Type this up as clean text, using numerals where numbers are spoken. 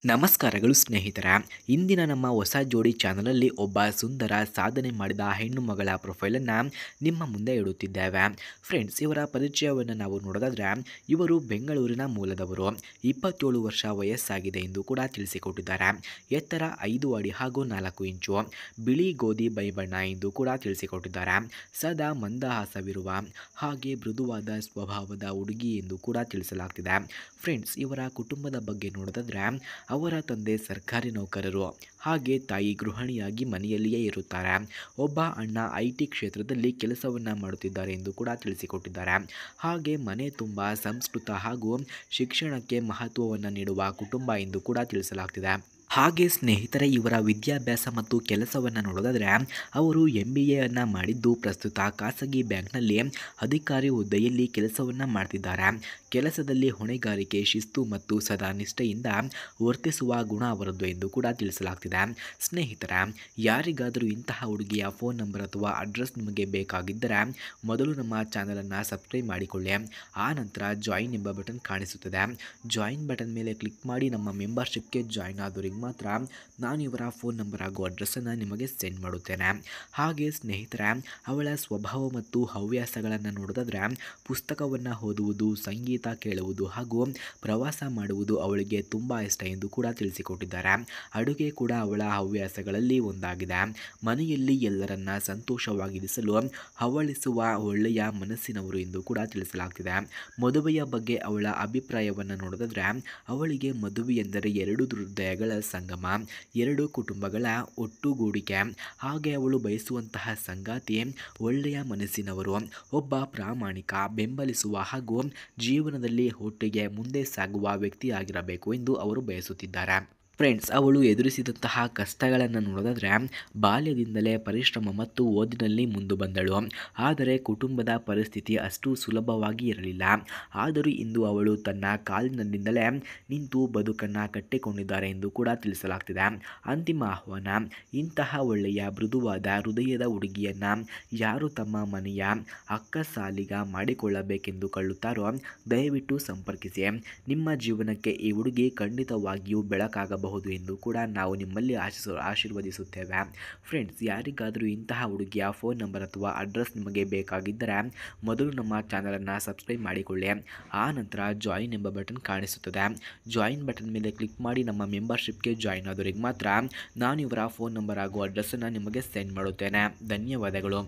ನಮಸ್ಕಾರಗಳು ಸ್ನೇಹಿತರೆ. ಇಂದಿನ ನಮ್ಮ ಹೊಸ ಜೋಡಿ ಚಾನಲಲ್ಲಿ ಒಬ್ಬ ಸುಂದರ ಸಾಧನೆ ಮಾಡಿದ ಹೆಣ್ಣು ಮಗಳ ಪ್ರೊಫೈಲನ್ನು ನಿಮ್ಮ ಮುಂದೆ ಇಡುತ್ತಿದ್ದೇವೆ. ಫ್ರೆಂಡ್ಸ್, ಇವರ ಪರಿಚಯವನ್ನು ನಾವು ನೋಡೋದಾದರೆ ಇವರು ಬೆಂಗಳೂರಿನ ಮೂಲದವರು. 27 ವರ್ಷ ವಯಸ್ಸಾಗಿದೆ ಎಂದು ಕೂಡ ತಿಳಿಸಿಕೊಟ್ಟಿದ್ದಾರೆ. ಎತ್ತರ 5 ಅಡಿ ಹಾಗೂ 4 ಇಂಚು, ಬಿಳಿ ಗೋಧಿ ಬೈಬಣ್ಣ ಎಂದು ಕೂಡ ತಿಳಿಸಿಕೊಟ್ಟಿದ್ದಾರೆ. ಸದಾ ಮಂದಹಾಸವಿರುವ ಹಾಗೆ ಮೃದುವಾದ ಸ್ವಭಾವದ ಹುಡುಗಿ ಎಂದು ಕೂಡ ತಿಳಿಸಲಾಗ್ತಿದೆ. ಫ್ರೆಂಡ್ಸ್, ಇವರ ಕುಟುಂಬದ ಬಗ್ಗೆ ನೋಡೋದಾದರೆ ಅವರ ತಂದೆ ಸರ್ಕಾರಿ ನೌಕರರು ಹಾಗೆ ತಾಯಿ ಗೃಹಿಣಿಯಾಗಿ ಮನೆಯಲ್ಲಿಯೇ ಇರುತ್ತಾರೆ. ಒಬ್ಬ ಅಣ್ಣ IT ಕ್ಷೇತ್ರದಲ್ಲಿ ಕೆಲಸವನ್ನು ಮಾಡುತ್ತಿದ್ದಾರೆ ಎಂದು ಕೂಡ ತಿಳಿಸಿಕೊಟ್ಟಿದ್ದಾರೆ. ಹಾಗೆ ಮನೆ ತುಂಬ ಸಂಸ್ಕೃತ ಹಾಗೂ ಶಿಕ್ಷಣಕ್ಕೆ ಮಹತ್ವವನ್ನು ನೀಡುವ ಕುಟುಂಬ ಎಂದು ಕೂಡ ತಿಳಿಸಲಾಗ್ತಿದೆ. ಹಾಗೆ ಸ್ನೇಹಿತರೆ, ಇವರ ವಿದ್ಯಾಭ್ಯಾಸ ಮತ್ತು ಕೆಲಸವನ್ನು ನೋಡೋದಾದರೆ ಅವರು MBA ಮಾಡಿದ್ದು ಪ್ರಸ್ತುತ ಖಾಸಗಿ ಬ್ಯಾಂಕ್ನಲ್ಲಿ ಅಧಿಕಾರಿ ಹುದ್ದೆಯಲ್ಲಿ ಕೆಲಸವನ್ನು ಮಾಡ್ತಿದ್ದಾರೆ. ಕೆಲಸದಲ್ಲಿ ಹೊಣೆಗಾರಿಕೆ, ಶಿಸ್ತು ಮತ್ತು ಸದಾ ನಿಷ್ಠೆಯಿಂದ ವರ್ತಿಸುವ ಗುಣ ಅವರದ್ದು ಎಂದು ಕೂಡ ತಿಳಿಸಲಾಗ್ತಿದೆ. ಸ್ನೇಹಿತರೆ, ಯಾರಿಗಾದರೂ ಇಂತಹ ಹುಡುಗಿಯ ಫೋನ್ ನಂಬರ್ ಅಥವಾ ಅಡ್ರೆಸ್ ನಿಮಗೆ ಬೇಕಾಗಿದ್ದರೆ ಮೊದಲು ನಮ್ಮ ಚಾನಲನ್ನು ಸಬ್ಸ್ಕ್ರೈಬ್ ಮಾಡಿಕೊಳ್ಳಿ. ಆ ನಂತರ ಜಾಯಿನ್ ಎಂಬ ಬಟನ್ ಕಾಣಿಸುತ್ತದೆ. ಜಾಯಿನ್ ಬಟನ್ ಮೇಲೆ ಕ್ಲಿಕ್ ಮಾಡಿ ನಮ್ಮ ಮೆಂಬರ್ಶಿಪ್ಗೆ ಜಾಯಿನ್ ಆದವರಿಗೆ ಮಾತ್ರ ನಾನು ಇವರ ಫೋನ್ ನಂಬರ್ ಹಾಗೂ ಅಡ್ರೆಸ್ಸನ್ನು ನಿಮಗೆ ಸೆಂಡ್ ಮಾಡುತ್ತೇನೆ. ಹಾಗೆ ಸ್ನೇಹಿತರೆ, ಅವಳ ಸ್ವಭಾವ ಮತ್ತು ಹವ್ಯಾಸಗಳನ್ನು ನೋಡೋದಾದರೆ ಪುಸ್ತಕವನ್ನು ಓದುವುದು, ಸಂಗೀತ ಕೇಳುವುದು ಹಾಗೂ ಪ್ರವಾಸ ಮಾಡುವುದು ಅವಳಿಗೆ ತುಂಬ ಇಷ್ಟ ಎಂದು ಕೂಡ ತಿಳಿಸಿಕೊಟ್ಟಿದ್ದಾರೆ. ಅಡುಗೆ ಕೂಡ ಅವಳ ಹವ್ಯಾಸಗಳಲ್ಲಿ ಒಂದಾಗಿದೆ. ಮನೆಯಲ್ಲಿ ಎಲ್ಲರನ್ನ ಸಂತೋಷವಾಗಿರಿಸಲು ಹವಳಿಸುವ ಒಳ್ಳೆಯ ಮನಸ್ಸಿನವರು ಎಂದು ಕೂಡ ತಿಳಿಸಲಾಗ್ತಿದೆ. ಮದುವೆಯ ಬಗ್ಗೆ ಅವಳ ಅಭಿಪ್ರಾಯವನ್ನು ನೋಡೋದಾದರೆ ಅವಳಿಗೆ ಮದುವೆ ಎಂದರೆ ಎರಡು ಹೃದಯಗಳ ಸಂಗಮ, ಎರಡು ಕುಟುಂಬಗಳ ಒಟ್ಟುಗೂಡಿಕೆ. ಹಾಗೆ ಅವಳು ಬಯಸುವಂತಹ ಸಂಗಾತಿ ಒಳ್ಳೆಯ ಮನಸ್ಸಿನವರು, ಒಬ್ಬ ಪ್ರಾಮಾಣಿಕ, ಬೆಂಬಲಿಸುವ ಹಾಗೂ ಜೀವನದಲ್ಲಿ ಒಟ್ಟಿಗೆ ಮುಂದೆ ಸಾಗುವ ವ್ಯಕ್ತಿಯಾಗಿರಬೇಕು ಎಂದು ಅವರು ಬಯಸುತ್ತಿದ್ದಾರೆ. ಫ್ರೆಂಡ್ಸ್, ಅವಳು ಎದುರಿಸಿದಂತಹ ಕಷ್ಟಗಳನ್ನು ನೋಡೋದಾದರೆ ಬಾಲ್ಯದಿಂದಲೇ ಪರಿಶ್ರಮ ಮತ್ತು ಓದಿನಲ್ಲಿ ಮುಂದೆ ಬಂದಳು. ಆದರೆ ಕುಟುಂಬದ ಪರಿಸ್ಥಿತಿ ಅಷ್ಟು ಸುಲಭವಾಗಿ ಇರಲಿಲ್ಲ. ಆದರೂ ಇಂದು ಅವಳು ತನ್ನ ಕಾಲಿನಿಂದಲೇ ನಿಂತು ಬದುಕನ್ನು ಕಟ್ಟಿಕೊಂಡಿದ್ದಾರೆ ಎಂದು ಕೂಡ ತಿಳಿಸಲಾಗ್ತಿದೆ. ಅಂತಿಮ ಆಹ್ವಾನ: ಇಂತಹ ಒಳ್ಳೆಯ ಮೃದುವಾದ ಹೃದಯದ ಹುಡುಗಿಯನ್ನು ಯಾರು ತಮ್ಮ ಮನೆಯ ಅಕ್ಕಸಾಲಿಗ ಮಾಡಿಕೊಳ್ಳಬೇಕೆಂದು ಕೊಳ್ಳುತ್ತಾರೋ ದಯವಿಟ್ಟು ಸಂಪರ್ಕಿಸಿ. ನಿಮ್ಮ ಜೀವನಕ್ಕೆ ಈ ಹುಡುಗಿ ಖಂಡಿತವಾಗಿಯೂ ಬೆಳಕಾಗಬಹುದು ಎಂದು ಕೂಡ ನಾವು ನಿಮ್ಮಲ್ಲಿ ಆಶೀರ್ವದಿಸುತ್ತೇವೆ. ಫ್ರೆಂಡ್ಸ್, ಯಾರಿಗಾದರೂ ಇಂತಹ ಹುಡುಗಿಯ ಫೋನ್ ನಂಬರ್ ಅಥವಾ ಅಡ್ರೆಸ್ ನಿಮಗೆ ಬೇಕಾಗಿದ್ದರೆ ಮೊದಲು ನಮ್ಮ ಚಾನಲನ್ನು ಸಬ್ಸ್ಕ್ರೈಬ್ ಮಾಡಿಕೊಳ್ಳಿ. ಆ ನಂತರ ಜಾಯಿನ್ ಎಂಬ ಬಟನ್ ಕಾಣಿಸುತ್ತದೆ. ಜಾಯಿನ್ ಬಟನ್ ಮೇಲೆ ಕ್ಲಿಕ್ ಮಾಡಿ ನಮ್ಮ ಮೆಂಬರ್ಶಿಪ್ಗೆ ಜಾಯಿನ್ ಆದವರಿಗೆ ಮಾತ್ರ ನಾನು ಇವರ ಫೋನ್ ನಂಬರ್ ಹಾಗೂ ಅಡ್ರೆಸ್ಸನ್ನು ನಿಮಗೆ ಸೆಂಡ್ ಮಾಡುತ್ತೇನೆ. ಧನ್ಯವಾದಗಳು.